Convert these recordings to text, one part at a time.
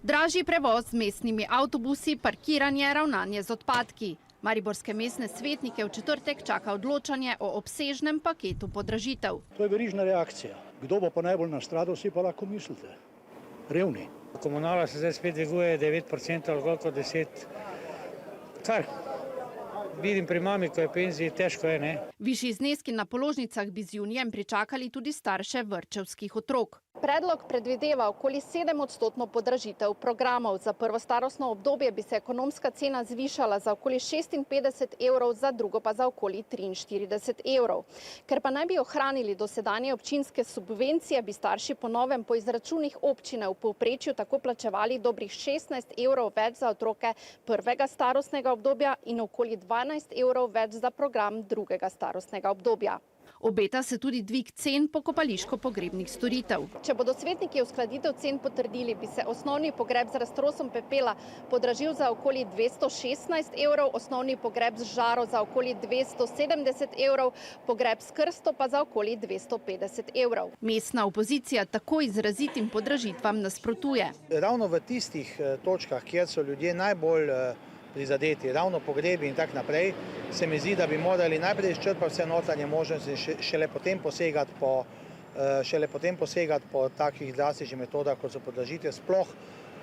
Dražji prevoz z mestnimi avtobusi, parkiranje, ravnanje z odpadki. Mariborske mestne svetnike v četrtek čaka odločanje o obsežnem paketu podražitev. To je verižna reakcija. Kdo bo pa najbolj nastradal, si pa lahko mislite. Revni. Komunala se zdaj spet dviguje 9% ali koliko 10. Kar vidim pri mami, ko je penziji, težko je, ne? Višji zneski na položnicah bi z junijem pričakali tudi starše vrtčevskih otrok. Predlog predvideva okoli 7% podražitev programov. Za prvo starostno obdobje bi se ekonomska cena zvišala za okoli 56 evrov, za drugo pa za okoli 43 evrov. Ker pa naj bi ohranili dosedanje občinske subvencije, bi starši po novem po izračunih občine v povprečju tako plačevali dobrih 16 evrov več za otroke prvega starostnega obdobja in okoli 12 evrov več za program drugega starostnega obdobja. Obeta se tudi dvig cen pokopališko-pogrebnih storitev. Če bodo svetniki uskladitev cen potrdili, bi se osnovni pogreb z raztrosom pepela podražil za okoli 216 evrov, osnovni pogreb z žaro za okoli 270 evrov, pogreb s krsto pa za okoli 250 evrov. Mestna opozicija tako izrazitim podražitvam nasprotuje. Ravno v tistih točkah, kjer so ljudje najbolj prizadeti, ravno pogrebi in tak naprej, se mi zdi, da bi morali najprej izčrpati vse notranje možnosti, šele potem posegati po takih drastičnih metodah, kot so podražitve, sploh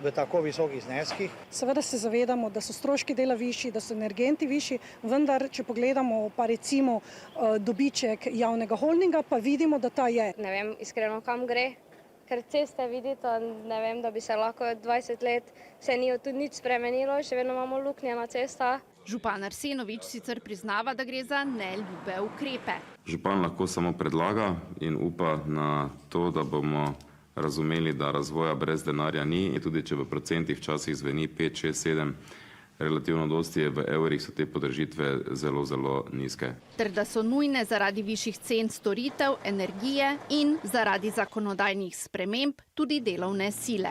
v tako visokih zneskih. Seveda se zavedamo, da so stroški dela višji, da so energenti višji, vendar, če pogledamo pa recimo dobiček javnega holdinga, pa vidimo, da ta je. Ne vem iskreno, kam gre. Ker ceste vidite, ne vem, da bi se lahko 20 let se ni tudi nič spremenilo, še vedno imamo luknje na cestah. Župan Arsenovič sicer priznava, da gre za neljube ukrepe. Župan lahko samo predlaga in upa na to, da bomo razumeli, da razvoja brez denarja ni, in tudi če v procentih včasih zveni 5, 6, 7, relativno dosti je, v evrih so te podražitve zelo, zelo nizke. Ter da so nujne zaradi višjih cen storitev, energije in zaradi zakonodajnih sprememb tudi delovne sile.